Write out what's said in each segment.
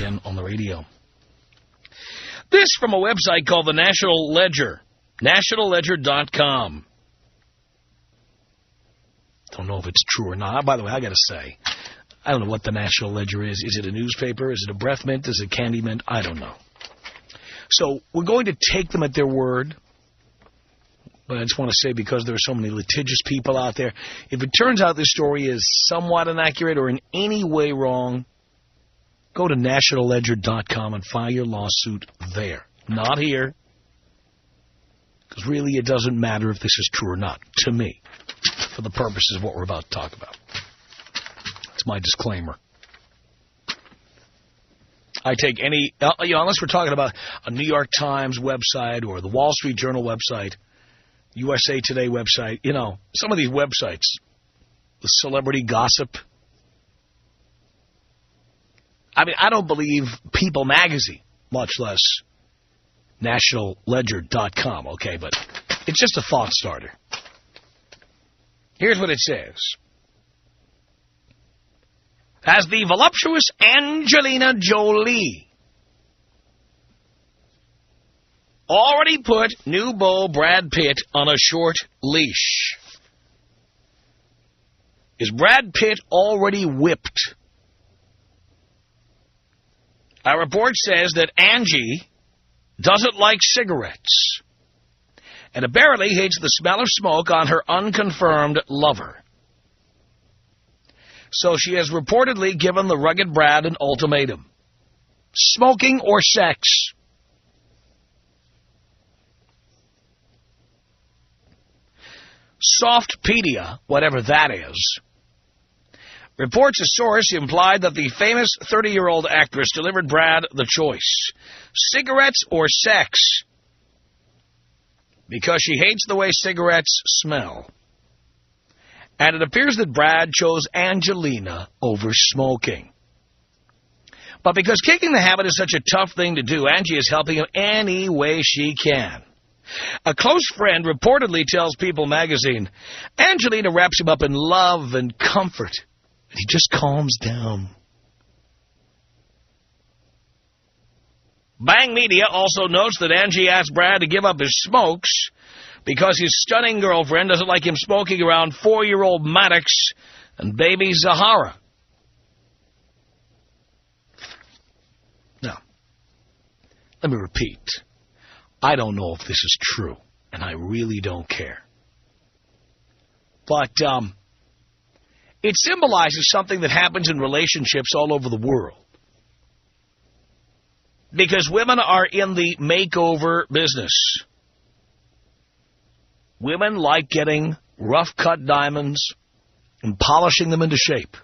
again on the radio. This from a website called the National Ledger, nationalledger.com. Don't know if it's true or not. By the way, I got to say, I don't know what the National Ledger is. Is it a newspaper? Is it a breath mint? Is it candy mint? I don't know. So we're going to take them at their word. But I just want to say, because there are so many litigious people out there, if it turns out this story is somewhat inaccurate or in any way wrong, go to nationalledger.com and file your lawsuit there. Not here. Because really it doesn't matter if this is true or not, to me, for the purposes of what we're about to talk about. That's my disclaimer. I take any, unless we're talking about a New York Times website or the Wall Street Journal website, USA Today website, some of these websites, the celebrity gossip. I mean, I don't believe People Magazine, much less nationalledger.com, okay? But it's just a thought starter. Here's what it says. As the voluptuous Angelina Jolie already put new beau Brad Pitt on a short leash. Is Brad Pitt already whipped? A report says that Angie doesn't like cigarettes and apparently hates the smell of smoke on her unconfirmed lover. So she has reportedly given the rugged Brad an ultimatum. Smoking or sex? Softpedia, whatever that is, reports a source implied that the famous 30-year-old actress delivered Brad the choice. Cigarettes or sex? Because she hates the way cigarettes smell. And it appears that Brad chose Angelina over smoking. But because kicking the habit is such a tough thing to do, Angie is helping him any way she can. A close friend reportedly tells People Magazine, Angelina wraps him up in love and comfort, and he just calms down. Bang Media also notes that Angie asked Brad to give up his smokes because his stunning girlfriend doesn't like him smoking around 4-year-old Maddox and baby Zahara. Now, let me repeat. I don't know if this is true, and I really don't care. But it symbolizes something that happens in relationships all over the world. Because women are in the makeover business. Women like getting rough-cut diamonds and polishing them into shape.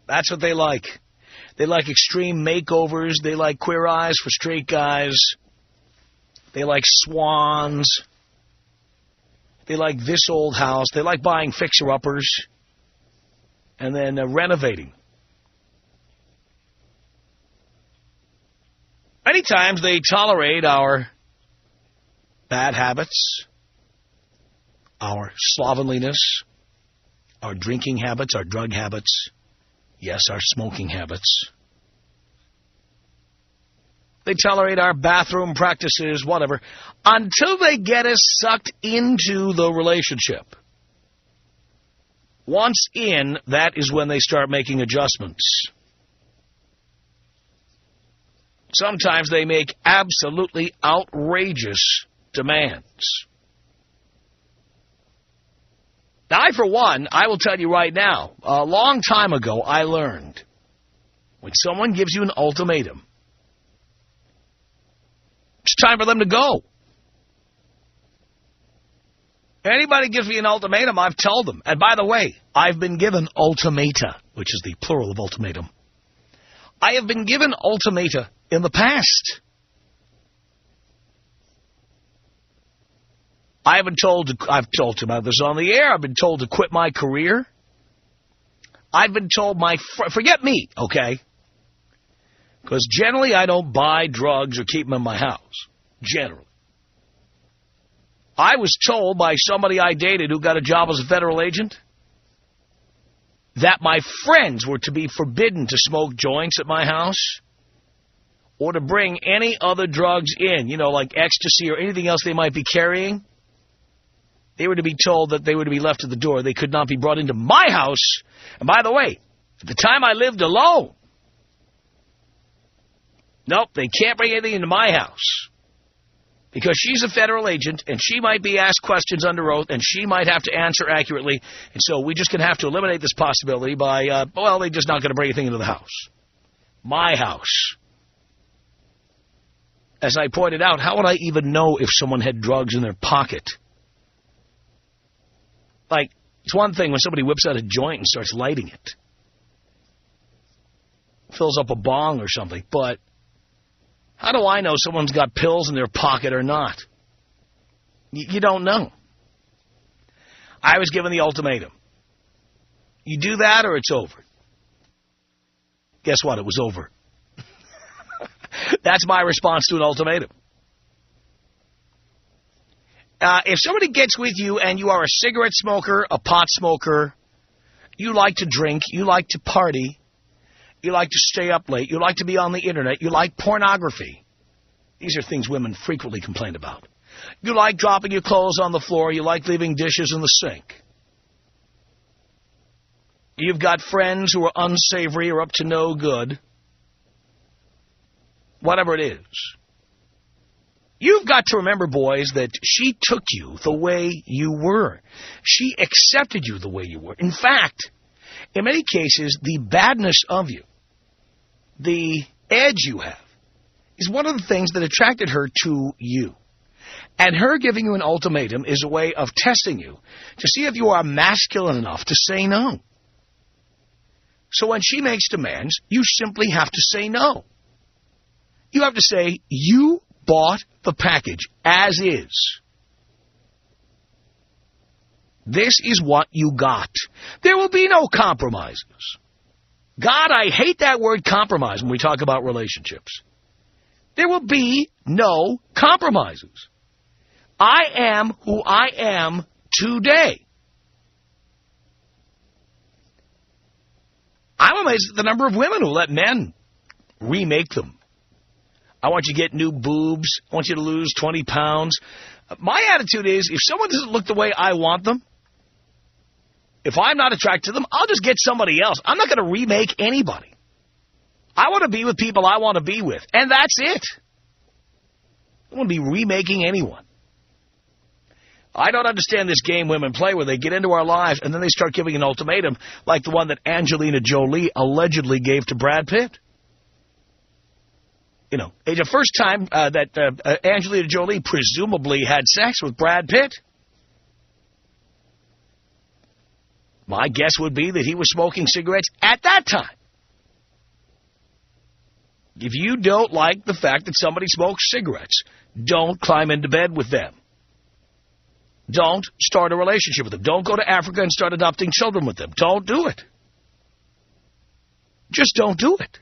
That's what they like. They like extreme makeovers. They like queer eyes for straight guys. They like swans. They like this old house. They like buying fixer-uppers and then renovating. Many times they tolerate our bad habits, our slovenliness, our drinking habits, our drug habits, yes, our smoking habits. They tolerate our bathroom practices, whatever, until they get us sucked into the relationship. Once in, that is when they start making adjustments. Sometimes they make absolutely outrageous demands. Now, for one, I will tell you right now, a long time ago I learned, when someone gives you an ultimatum, it's time for them to go. Anybody gives me an ultimatum, I've told them. And by the way, I've been given ultimata, which is the plural of ultimatum. I have been given ultimata in the past. I've told you about this on the air. I've been told to quit my career. I've been told forget me, okay? Because generally I don't buy drugs or keep them in my house. Generally. I was told by somebody I dated who got a job as a federal agent that my friends were to be forbidden to smoke joints at my house or to bring any other drugs in, you know, like ecstasy or anything else they might be carrying, they were to be told that they were to be left at the door. They could not be brought into my house. And by the way, at the time I lived alone, nope, they can't bring anything into my house because she's a federal agent and she might be asked questions under oath and she might have to answer accurately. And so we're just going to have to eliminate this possibility by, well, they're just not going to bring anything into the house. My house. As I pointed out, how would I even know if someone had drugs in their pocket? Like, it's one thing when somebody whips out a joint and starts lighting it. Fills up a bong or something, but how do I know someone's got pills in their pocket or not? You don't know. I was given the ultimatum. You do that or it's over. Guess what? It was over. That's my response to an ultimatum. If somebody gets with you and you are a cigarette smoker, a pot smoker, you like to drink, you like to party, you like to stay up late, you like to be on the internet, you like pornography. These are things women frequently complain about. You like dropping your clothes on the floor, you like leaving dishes in the sink. You've got friends who are unsavory or up to no good. Whatever it is. You've got to remember, boys, that she took you the way you were. She accepted you the way you were. In fact, in many cases, the badness of you, the edge you have, is one of the things that attracted her to you. And her giving you an ultimatum is a way of testing you to see if you are masculine enough to say no. So when she makes demands, you simply have to say no. You have to say, you bought the package as is. This is what you got. There will be no compromises. God, I hate that word compromise when we talk about relationships. There will be no compromises. I am who I am today. I'm amazed at the number of women who let men remake them. I want you to get new boobs. I want you to lose 20 pounds. My attitude is, if someone doesn't look the way I want them, if I'm not attracted to them, I'll just get somebody else. I'm not going to remake anybody. I want to be with people I want to be with, and that's it. I don't want to be remaking anyone. I don't understand this game women play where they get into our lives and then they start giving an ultimatum like the one that Angelina Jolie allegedly gave to Brad Pitt. You know, it's the first time that Angelina Jolie presumably had sex with Brad Pitt. My guess would be that he was smoking cigarettes at that time. If you don't like the fact that somebody smokes cigarettes, don't climb into bed with them. Don't start a relationship with them. Don't go to Africa and start adopting children with them. Don't do it. Just don't do it.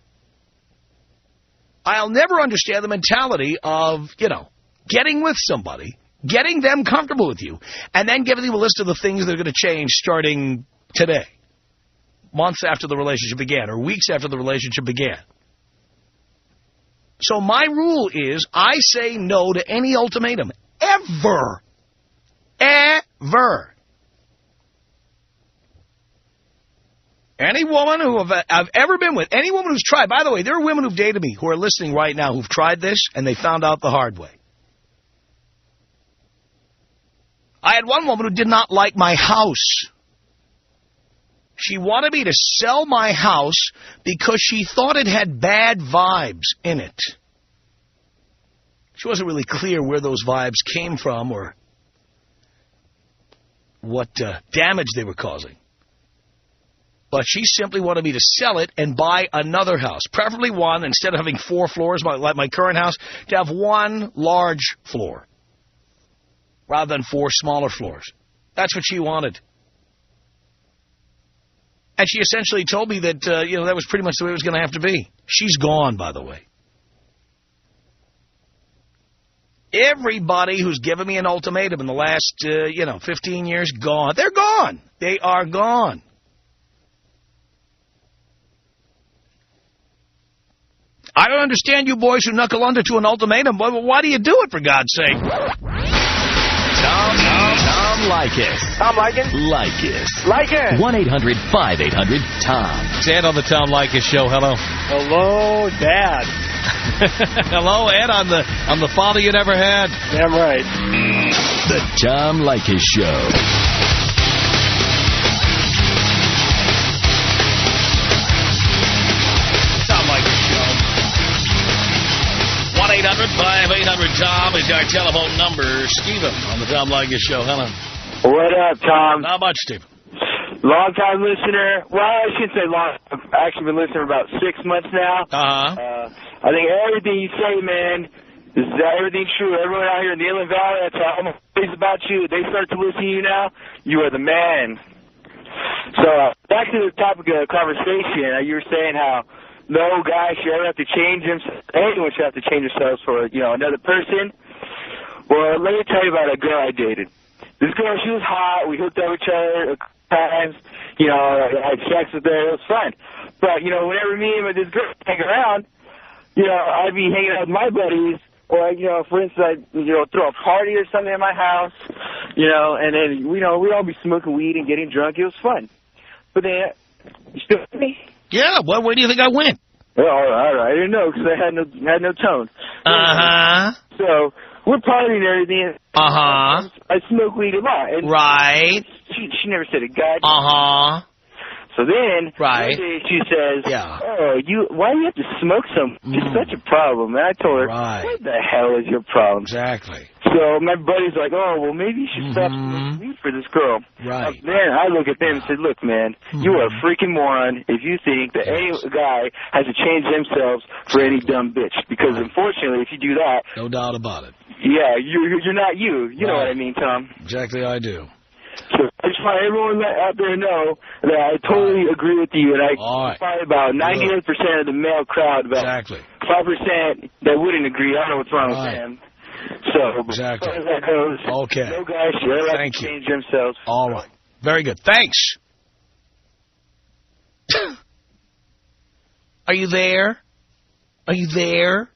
I'll never understand the mentality of, you know, getting with somebody, getting them comfortable with you, and then giving them a list of the things that are going to change starting today, months after the relationship began, or weeks after the relationship began. So my rule is I say no to any ultimatum, ever. Ever. Any woman who I've ever been with, any woman who's tried, by the way, there are women who've dated me who are listening right now who've tried this and they found out the hard way. I had one woman who did not like my house. She wanted me to sell my house because she thought it had bad vibes in it. She wasn't really clear where those vibes came from or what damage they were causing. But she simply wanted me to sell it and buy another house, preferably one, instead of having 4 floors like my current house, to have 1 large floor rather than 4 smaller floors. That's what she wanted. And she essentially told me that, that was pretty much the way it was going to have to be. She's gone, by the way. Everybody who's given me an ultimatum in the last, 15 years, gone. They're gone. They are gone. I don't understand you boys who knuckle under to an ultimatum. Why do you do it, for God's sake? Tom Leykis. Tom Leykis? Leykis. Leykis. 1-800-5800-TOM. It's Ed on the Tom Leykis Show. Hello. Hello, Dad. Hello, Ed, on the father you never had. Damn right. The Tom Leykis Show. Tom Leykis Show. 1-800-5800-TOM is our telephone number. Stephen on the Tom Leykis Show. Hello. What up, Tom? Not much, Stephen. Long-time listener. Well, I shouldn't say long. I've actually been listening for about 6 months now. I think everything you say, man, is everything true. Everyone out here in the Inland Valley, that's all I'm always about you. They start to listen to you now. You are the man. So, back to the topic of the conversation. You were saying how no guy should ever have to change himself. Anyone should have to change themselves for, another person. Well, let me tell you about a girl I dated. This girl, she was hot. We hooked up with each other a couple times. I had sex with her. It was fun. But, whenever me and this girl hang around, I'd be hanging out with my buddies. Or, for instance, I'd, throw a party or something at my house. And then, we'd all be smoking weed and getting drunk. It was fun. But then, you still with me? Yeah, well, where do you think I went? Oh, all right. I didn't know because I had no tone. Uh-huh. So, we're partying and everything. Uh-huh. I smoke weed a lot. And right. She never said a god. Uh-huh. So then, right. one day she says, yeah. Why do you have to smoke so much? It's such a problem. And I told her, right. What the hell is your problem? Exactly. So my buddy's like, well, maybe you should stop smoking weed for this girl. Right. Then I look at them and said, look, man, you are a freaking moron if you think that any guy has to change themselves for any dumb bitch. Because unfortunately, if you do that... No doubt about it. Yeah, you're not you. You know what I mean, Tom. Exactly, I do. So I just want everyone out there to know that I totally agree with you, and I probably about 98% of the male crowd, about 5% that wouldn't agree. I don't know what's wrong with them. So, exactly. As far as that goes, okay. No guys should ever have to change themselves. All right. Very good. Thanks. Are you there? Are you there?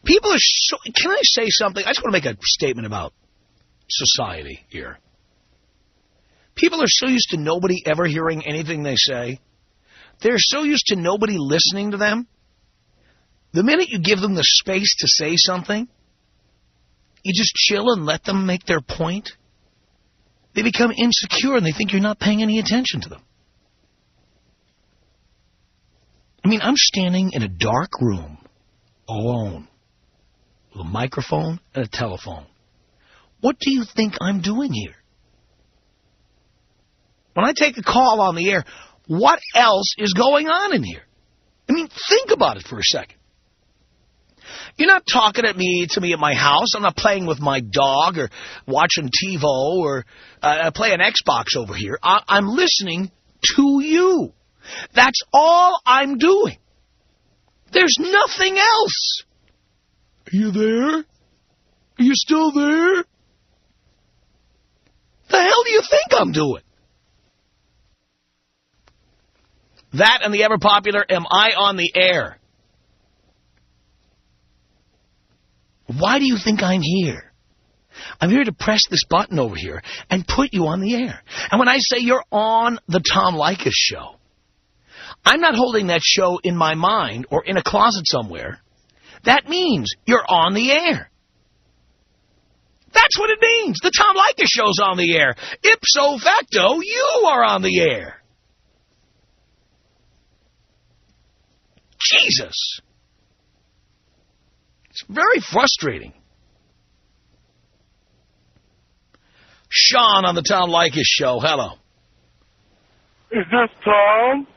People are so... Can I say something? I just want to make a statement about society here. People are so used to nobody ever hearing anything they say. They're so used to nobody listening to them. The minute you give them the space to say something, you just chill and let them make their point, they become insecure and they think you're not paying any attention to them. I mean, I'm standing in a dark room, alone, with a microphone and a telephone. What do you think I'm doing here? When I take a call on the air, what else is going on in here? I mean, think about it for a second. You're not talking to me at my house. I'm not playing with my dog or watching TiVo or playing Xbox over here. I'm listening to you. That's all I'm doing. There's nothing else. Are you there? Are you still there? The hell do you think I'm doing? That and the ever-popular, am I on the air? Why do you think I'm here? I'm here to press this button over here and put you on the air. And when I say you're on the Tom Leykis Show, I'm not holding that show in my mind or in a closet somewhere. That means you're on the air. That's what it means. The Tom Leykis Show's on the air. Ipso facto, you are on the air. Jesus. It's very frustrating. Sean on the Tom Leykis Show. Hello. Is this Tom?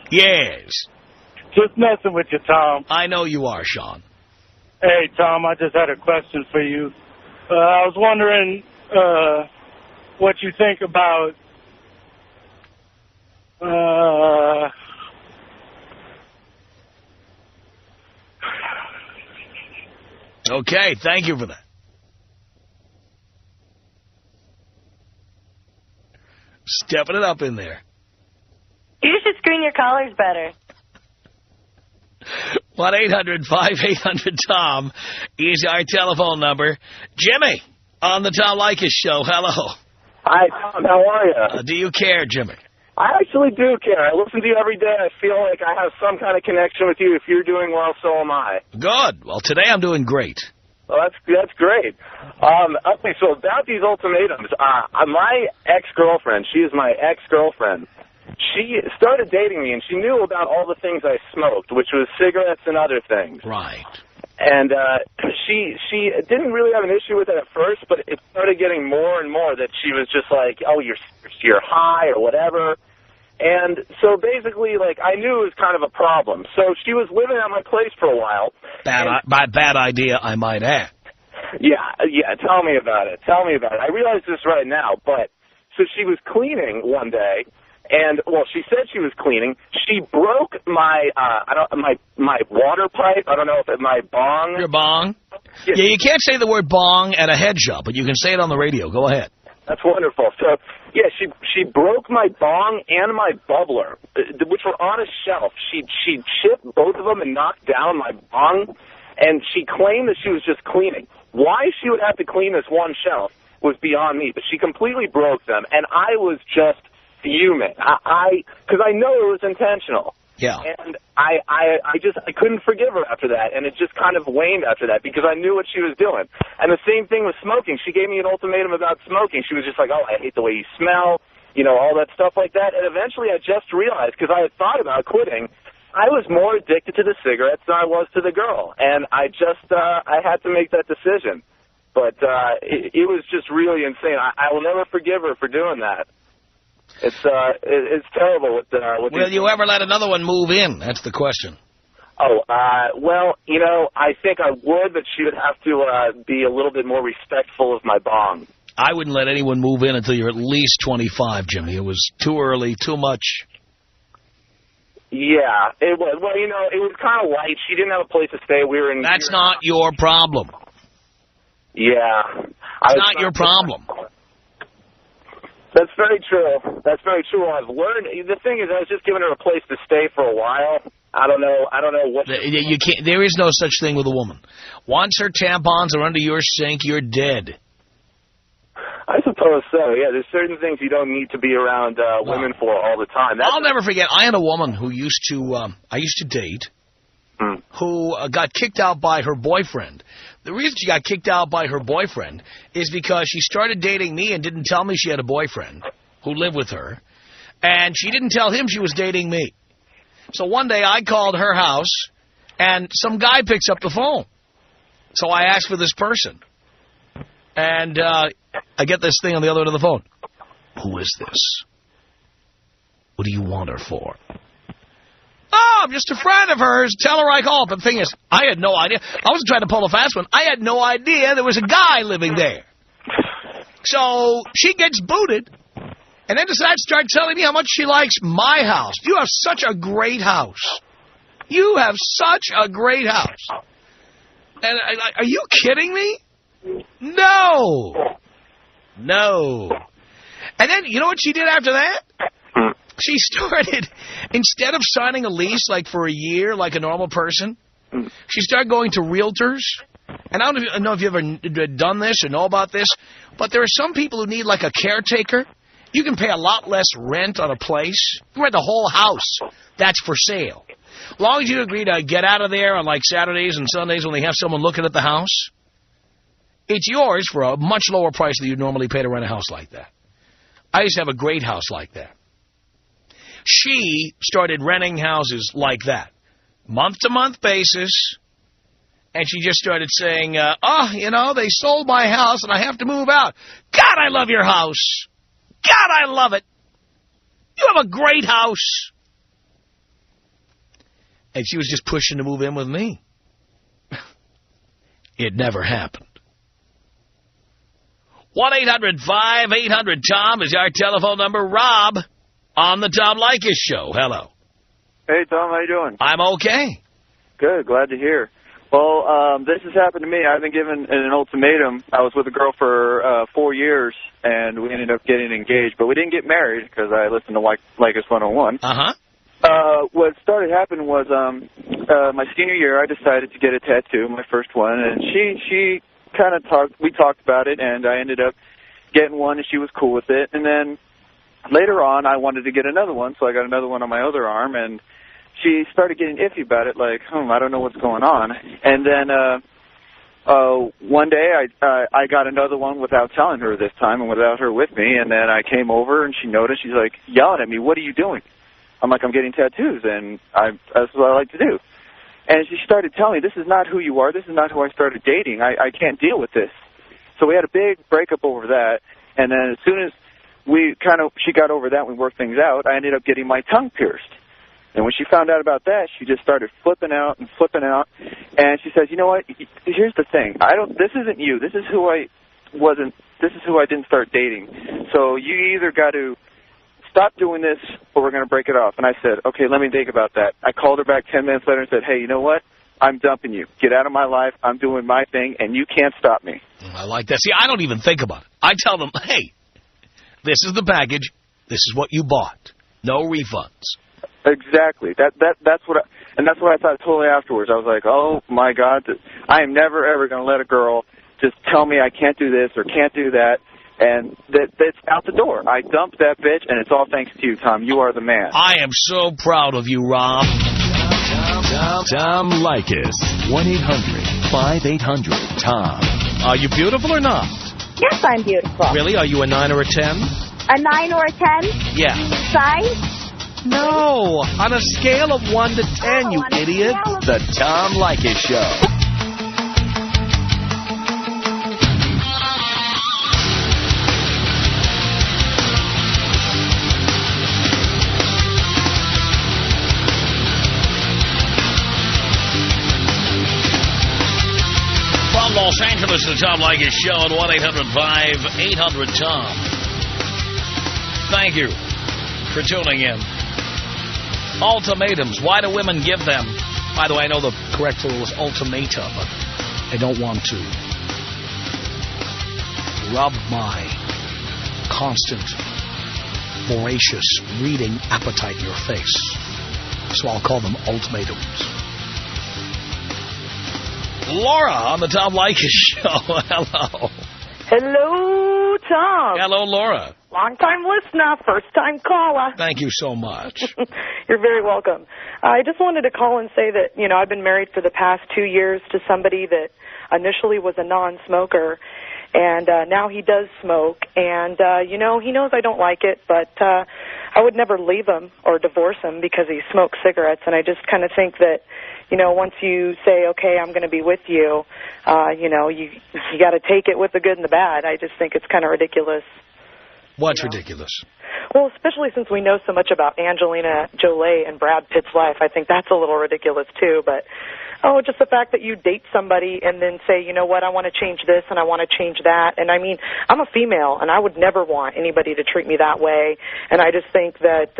Yes. Just messing with you, Tom. I know you are, Sean. Hey, Tom, I just had a question for you. I was wondering what you think about... Okay, thank you for that. Stepping it up in there. You should screen your callers better. 1-800-5800-TOM is our telephone number. Jimmy, on the Tom Leykis Show. Hello. Hi, Tom. How are you? Do you care, Jimmy? I actually do care. I listen to you every day. I feel like I have some kind of connection with you. If you're doing well, so am I. Good. Well, today I'm doing great. Well, that's great. Okay, so about these ultimatums, my ex-girlfriend, she is my ex-girlfriend, she started dating me, and she knew about all the things I smoked, which was cigarettes and other things. Right. And she didn't really have an issue with it at first, but it started getting more and more that she was just like, oh, you're high or whatever. And so basically, like, I knew it was kind of a problem. So she was living at my place for a while. Bad idea, I might add. Yeah, tell me about it. I realize this right now, but so she was cleaning one day, and, well, she said she was cleaning. She broke my water pipe. I don't know if it's my bong. Your bong? Yeah, you can't say the word bong at a head shop, but you can say it on the radio. Go ahead. That's wonderful. So, yeah, she broke my bong and my bubbler, which were on a shelf. She chipped both of them and knocked down my bong, and she claimed that she was just cleaning. Why she would have to clean this one shelf was beyond me, but she completely broke them, and I was just fuming. Because I know it was intentional. Yeah. And I couldn't forgive her after that, and it just kind of waned after that because I knew what she was doing. And the same thing with smoking. She gave me an ultimatum about smoking. She was just like, oh, I hate the way you smell, all that stuff like that. And eventually I just realized, because I had thought about quitting, I was more addicted to the cigarettes than I was to the girl. And I had to make that decision. But it was just really insane. I will never forgive her for doing that. It's terrible. Will you ever let another one move in? That's the question. Oh, well, I think I would, but she would have to be a little bit more respectful of my bong. I wouldn't let anyone move in until you're at least 25, Jimmy. It was too early, too much. Yeah, it was. Well, it was kind of light. She didn't have a place to stay. That's not your problem. Yeah. It's not your problem. That's very true. I've learned. The thing is, I was just giving her a place to stay for a while. I don't know what. You can't. There is no such thing with a woman. Once her tampons are under your sink, you're dead. I suppose so. Yeah, there's certain things you don't need to be around women for all the time. I'll never forget. I had a woman who used to date, who got kicked out by her boyfriend. The reason she got kicked out by her boyfriend is because she started dating me and didn't tell me she had a boyfriend who lived with her, and she didn't tell him she was dating me. So one day I called her house, and some guy picks up the phone. So I asked for this person, and I get this thing on the other end of the phone. Who is this? What do you want her for? Oh, I'm just a friend of hers. Tell her I called. But the thing is, I had no idea. I wasn't trying to pull a fast one. I had no idea there was a guy living there. So she gets booted and then decides to start telling me how much she likes my house. You have such a great house. You have such a great house. And are you kidding me? No. And then, you know what she did after that? She started, instead of signing a lease like for a year like a normal person, she started going to realtors. And I don't know if you've ever done this or know about this, but there are some people who need like a caretaker. You can pay a lot less rent on a place. You can rent the whole house. That's for sale. As long as you agree to get out of there on like Saturdays and Sundays when they have someone looking at the house, it's yours for a much lower price than you normally pay to rent a house like that. I used to have a great house like that. She started renting houses like that, month-to-month basis, and she just started saying, they sold my house and I have to move out. God, I love your house. God, I love it. You have a great house. And she was just pushing to move in with me. It never happened. 1-800-5800-TOM is our telephone number. Rob on the Tom Leykis Show. Hello. Hey, Tom. How you doing? I'm okay. Good. Glad to hear. Well, this has happened to me. I've been given an ultimatum. I was with a girl for 4 years, and we ended up getting engaged. But we didn't get married because I listened to Leykis 101. What started happening was my senior year, I decided to get a tattoo, my first one. And she kind of we talked about it, and I ended up getting one, and she was cool with it. And then later on, I wanted to get another one, so I got another one on my other arm, and she started getting iffy about it, like, I don't know what's going on. And then one day I got another one without telling her this time and without her with me, and then I came over, and she noticed. She's like, yelling at me, what are you doing? I'm like, I'm getting tattoos, and that's what I like to do. And she started telling me, this is not who you are. This is not who I started dating. I can't deal with this. So we had a big breakup over that, and then as soon as she got over that, we worked things out, I ended up getting my tongue pierced. And when she found out about that, she just started flipping out. And she says, you know what? Here's the thing. This isn't you. This is who I wasn't. This is who I didn't start dating. So you either got to stop doing this or we're going to break it off. And I said, okay, let me think about that. I called her back 10 minutes later and said, hey, you know what? I'm dumping you. Get out of my life. I'm doing my thing, and you can't stop me. I like that. See, I don't even think about it. I tell them, hey, this is the package. This is what you bought. No refunds. Exactly. That's what I thought totally afterwards. I was like, oh my God, I am never ever going to let a girl just tell me I can't do this or can't do that, and that's out the door. I dumped that bitch, and it's all thanks to you, Tom. You are the man. I am so proud of you, Rob. Tom Leykis. 1-800-5800-TOM. Are you beautiful or not? Yes, I'm beautiful. Really? Are you a 9 or a 10? A 9 or a 10? Yeah. Size? No, on a scale of 1 to 10, you idiot. The Tom Leykis Show. From Los Angeles, the Tom Leykis Show at 1-800-5800-TOM. Thank you for tuning in. Ultimatums. Why do women give them? By the way, I know the correct plural is ultimata, but I don't want to rub my constant, voracious reading appetite in your face. So I'll call them ultimatums. Laura on the Tom Leykis Show. Hello. Hello, Tom. Hello, Laura. Long-time listener, first-time caller. Thank you so much. You're very welcome. I just wanted to call and say that, I've been married for the past 2 years to somebody that initially was a non-smoker, and now he does smoke. And, he knows I don't like it, but I would never leave him or divorce him because he smokes cigarettes. And I just kind of think that, once you say, okay, I'm going to be with you, you got to take it with the good and the bad. I just think it's kind of ridiculous. What's ridiculous? Well, especially since we know so much about Angelina Jolie and Brad Pitt's life, I think that's a little ridiculous too. But, just the fact that you date somebody and then say, you know what, I want to change this and I want to change that. And I mean, I'm a female and I would never want anybody to treat me that way. And I just think that,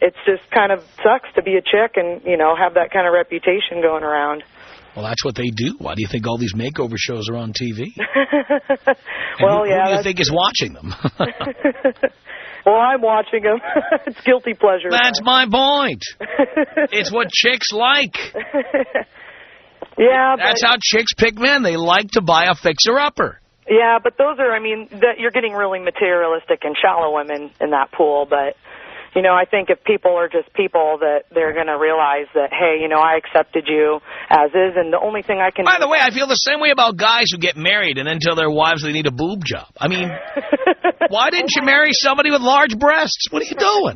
it's just kind of sucks to be a chick and, have that kind of reputation going around. Well, that's what they do. Why do you think all these makeover shows are on TV? Well, who do you think is watching them? Well, I'm watching them. It's guilty pleasure. That's my point. It's what chicks like. Yeah. That's how chicks pick men. They like to buy a fixer-upper. Yeah, but those are, you're getting really materialistic and shallow women in that pool, but... I think if people are just people, that they're going to realize that, hey, I accepted you as is, and the only thing I can... By the way, I feel the same way about guys who get married and then tell their wives they need a boob job. I mean, why didn't you marry somebody with large breasts? What are you doing?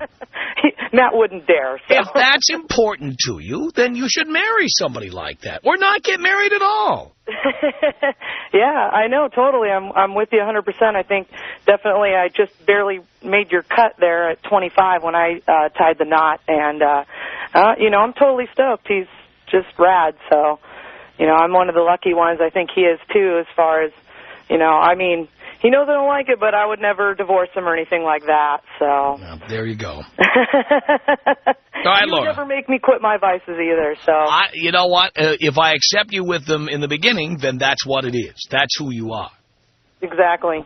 Matt wouldn't dare. So. If that's important to you, then you should marry somebody like that, or not get married at all. Yeah, I know, totally. I'm with you 100%. I think definitely I just barely made your cut there at 25 when I tied the knot, and I'm totally stoked. He's just rad, so I'm one of the lucky ones. I think he is too, as far as He knows I don't like it, but I would never divorce him or anything like that, so. Well, there you go. All right, He would Laura. never make me quit my vices either, so. You know what? If I accept you with them in the beginning, then that's what it is. That's who you are. Exactly.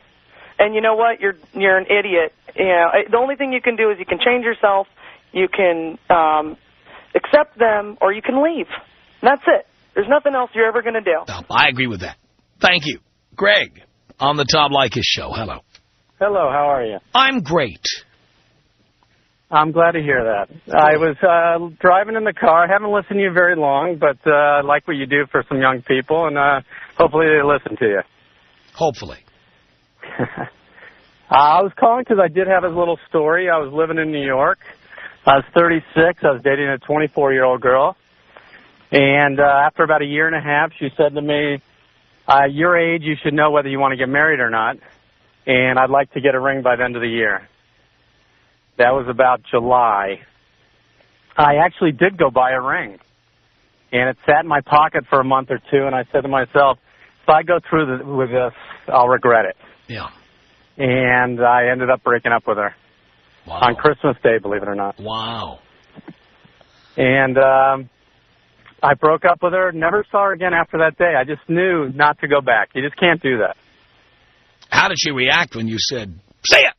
And you know what? You're an idiot. You know, the only thing you can do is you can change yourself, you can accept them, or you can leave. And that's it. There's nothing else you're ever going to do. No, I agree with that. Thank you. Greg, on the Tom Leykis Show. Hello. Hello, how are you? I'm great. I'm glad to hear that. I was driving in the car. I haven't listened to you very long, but I like what you do for some young people, and hopefully they listen to you. Hopefully. I was calling because I did have a little story. I was living in New York. I was 36. I was dating a 24-year-old girl. And after about a year and a half, she said to me, your age, you should know whether you want to get married or not. And I'd like to get a ring by the end of the year. That was about July. I actually did go buy a ring. And it sat in my pocket for a month or two. And I said to myself, if I go through with this, I'll regret it. Yeah. And I ended up breaking up with her. Wow. On Christmas Day, believe it or not. Wow. And I broke up with her, never saw her again after that day. I just knew not to go back. You just can't do that. How did she react when you said, say it?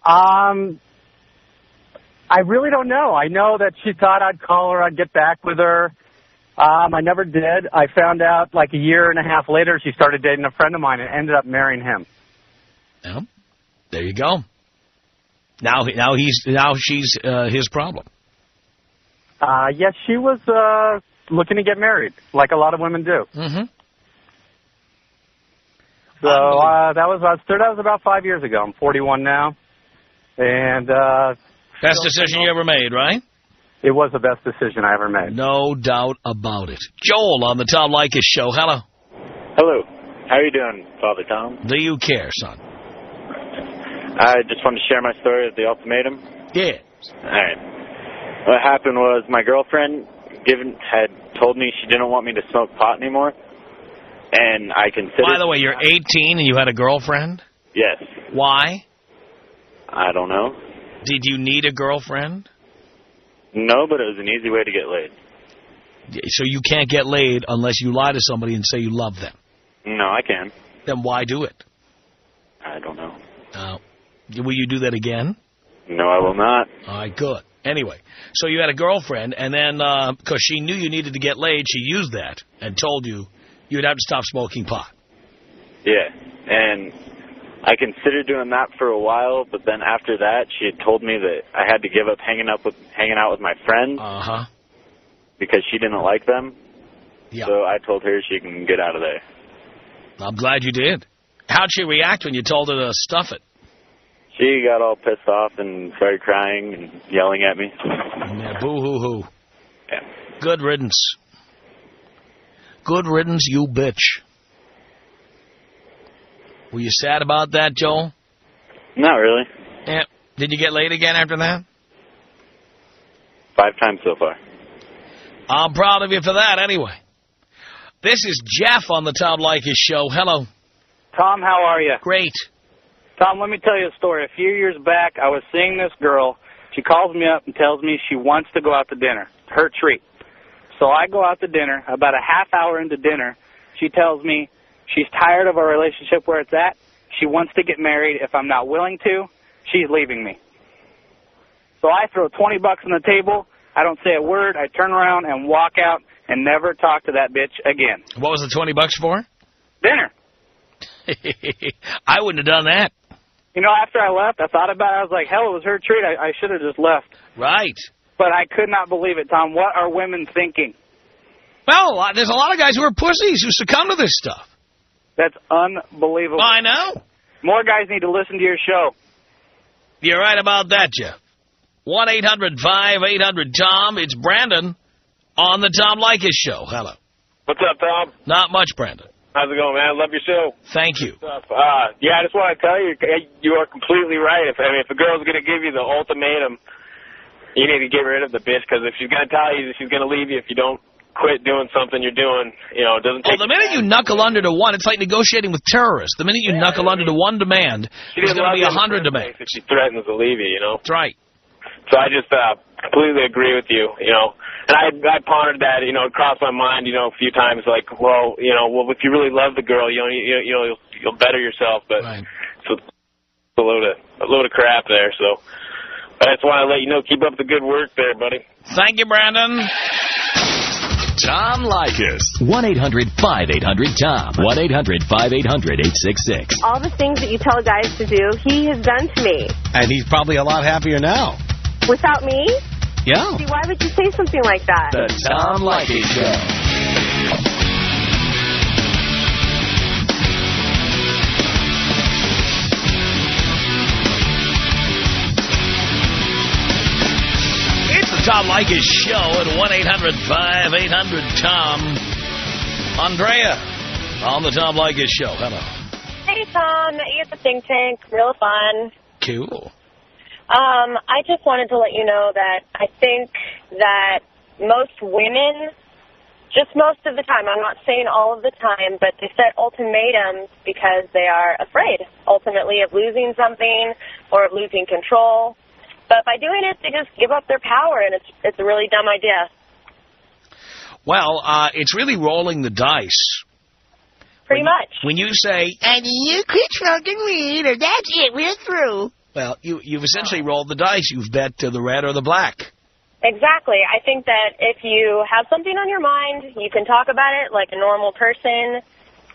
I really don't know. I know that she thought I'd call her, I'd get back with her. I never did. I found out like a year and a half later she started dating a friend of mine and ended up marrying him. Yeah. There you go. Now she's his problem. Yes, she was looking to get married, like a lot of women do. Mm-hmm. So that was about 5 years ago. I'm 41 now, and best decision you ever made, right? It was the best decision I ever made. No doubt about it. Joel on the Tom Leykis Show. Hello. Hello. How are you doing, Father Tom? Do you care, son? I just wanted to share my story of the ultimatum. Yeah. All right. What happened was my girlfriend had told me she didn't want me to smoke pot anymore, and I considered... By the way, you're 18 and you had a girlfriend? Yes. Why? I don't know. Did you need a girlfriend? No, but it was an easy way to get laid. So you can't get laid unless you lie to somebody and say you love them? No, I can. Then why do it? I don't know. Will you do that again? No, I will not. All right, good. Anyway, so you had a girlfriend, and then because she knew you needed to get laid, she used that and told you you'd have to stop smoking pot. Yeah, and I considered doing that for a while, but then after that, she had told me that I had to give up hanging out with my friends because she didn't like them. Yeah. So I told her she can get out of there. I'm glad you did. How'd she react when you told her to stuff it? She got all pissed off and started crying and yelling at me. Yeah, boo-hoo-hoo. Yeah. Good riddance. Good riddance, you bitch. Were you sad about that, Joel? Not really. Yeah. Did you get laid again after that? 5 times so far. I'm proud of you for that, anyway. This is Jeff on the Tom Leykis Show. Hello. Tom, how are you? Great. Tom, let me tell you a story. A few years back, I was seeing this girl. She calls me up and tells me she wants to go out to dinner. Her treat. So I go out to dinner. About a half hour into dinner, she tells me she's tired of our relationship where it's at. She wants to get married. If I'm not willing to, she's leaving me. So I throw $20 on the table. I don't say a word. I turn around and walk out and never talk to that bitch again. What was the $20 for? Dinner. I wouldn't have done that. You know, after I left, I thought about it. I was like, hell, it was her treat. I should have just left. Right. But I could not believe it, Tom. What are women thinking? Well, there's a lot of guys who are pussies who succumb to this stuff. That's unbelievable. I know. More guys need to listen to your show. You're right about that, Jeff. 1-800-5800-TOM. It's Brandon on the Tom Leykis Show. Hello. What's up, Tom? Not much, Brandon. How's it going, man? Love your show. Thank you. Yeah, I just want to tell you, you are completely right. If a girl's going to give you the ultimatum, you need to get rid of the bitch, because if she's going to tell you that she's going to leave you if you don't quit doing something you're doing, you know, it doesn't take... Well, the minute you knuckle under to one, it's like negotiating with terrorists. The minute you knuckle under to one demand, there's going to be 100 demands. If she threatens to leave you, you know? That's right. So I just completely agree with you, you know. And I pondered that, you know, it crossed my mind, you know, a few times, like, well, you know, if you really love the girl, you'll better yourself. But right. So it's a load of crap there. So I just want to let you know, keep up the good work there, buddy. Thank you, Brandon. Tom Leykis. 1-800-5800-TOM. 1-800-5800-866. All the things that you tell guys to do, he has done to me. And he's probably a lot happier now. Without me? Yeah. See, why would you say something like that? The Tom Leykis Show. It's the Tom Leykis Show at 1-800-5800-TOM. Andrea on the Tom Leykis Show. Hello. Hey, Tom. You get the think tank. Real fun. Cool. I just wanted to let you know that I think that most women, just most of the time, I'm not saying all of the time, but they set ultimatums because they are afraid, ultimately, of losing something or of losing control. But by doing it, they just give up their power, and it's a really dumb idea. Well, it's really rolling the dice. Pretty much. When you say, and you quit smoking weed, or that's it, we're through. Well, you've essentially rolled the dice. You've bet the red or the black. Exactly. I think that if you have something on your mind, you can talk about it like a normal person.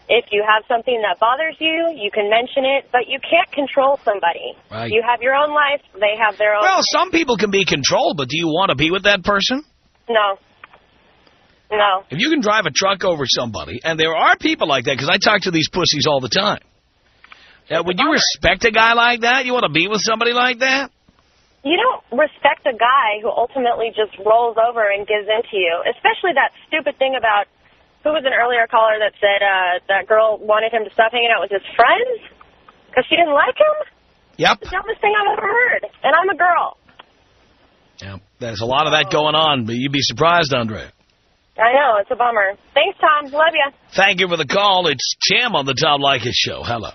If you have something that bothers you, you can mention it, but you can't control somebody. Right. You have your own life. They have their own Well, life. some people can be controlled, but do you want to be with that person? No. No. If you can drive a truck over somebody, and there are people like that, because I talk to these pussies all the time. Would you respect a guy like that? You want to be with somebody like that? You don't respect a guy who ultimately just rolls over and gives in to you, especially that stupid thing about, who was an earlier caller that said that girl wanted him to stop hanging out with his friends because she didn't like him? Yep. It's the dumbest thing I've ever heard, and I'm a girl. Yeah, there's a lot of that going on, but you'd be surprised, Andrea. I know, it's a bummer. Thanks, Tom. Love you. Thank you for the call. It's Tim on the Tom Leykis Show. Hello.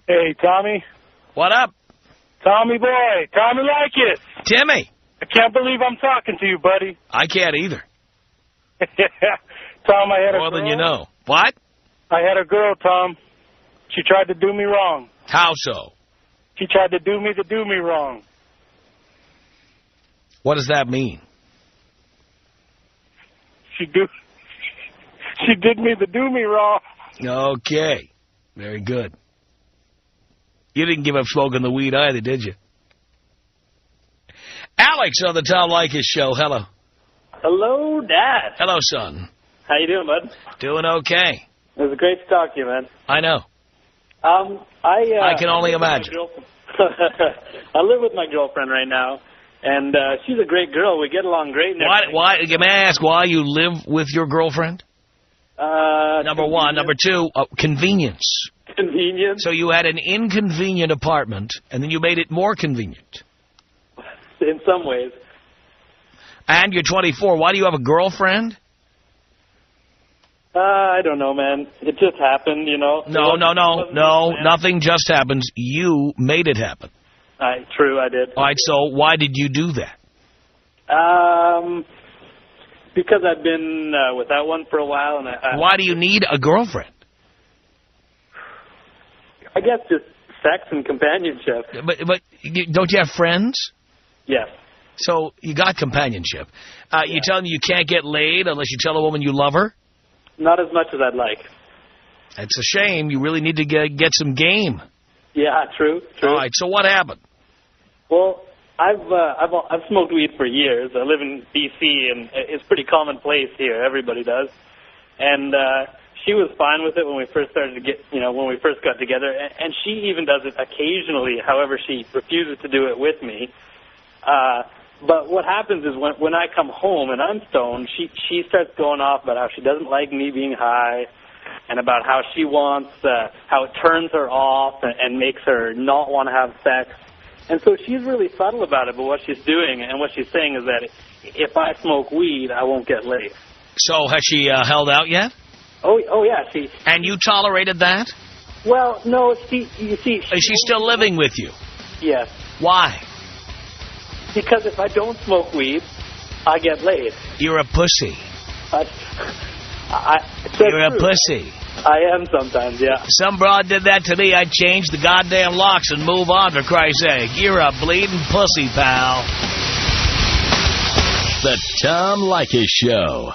Hey, Tommy. What up? Tommy boy. Tommy Leykis. Timmy. I can't believe I'm talking to you, buddy. I can't either. Tom, I had a girl. More than you know. What? I had a girl, Tom. She tried to do me wrong. How so? She tried to do me wrong. What does that mean? She did me the do me wrong. Okay. Very good. You didn't give up smoking the weed either, did you? Alex on the Tom Leykis Show. Hello. Hello, Dad. Hello, son. How you doing, bud? Doing okay. It was great to talk to you, man. I know. I can only imagine. I live with my girlfriend right now, and she's a great girl. We get along great. Why? May I ask why you live with your girlfriend? Number one. Number two, convenience. Convenience? So you had an inconvenient apartment, and then you made it more convenient. In some ways. And you're 24. Why do you have a girlfriend? I don't know, man. It just happened, you know. No. Nothing just happens. You made it happen. True, I did. All right, so why did you do that? Because I've been without one for a while. And why do you need a girlfriend? I guess just sex and companionship. But don't you have friends? Yes. So you got companionship. You tell me you can't get laid unless you tell a woman you love her? Not as much as I'd like. It's a shame. You really need to get some game. Yeah, true. All right, so what happened? Well, I've smoked weed for years. I live in D.C., and it's pretty commonplace here. Everybody does. And she was fine with it when we first started to when we first got together. And she even does it occasionally. However, she refuses to do it with me. But what happens is when I come home and I'm stoned, she starts going off about how she doesn't like me being high and about how she wants, how it turns her off and makes her not want to have sex. And so she's really subtle about it, but what she's doing and what she's saying is that if I smoke weed, I won't get laid. So has she held out yet? Oh yeah. She. And you tolerated that? Well, no. You see. Is she still living with you? Yes. Why? Because if I don't smoke weed, I get laid. You're a pussy. You're a pussy. I am sometimes, yeah. Some broad did that to me. I'd change the goddamn locks and move on, for Christ's sake. You're a bleeding pussy, pal. The Tom Leykis Show.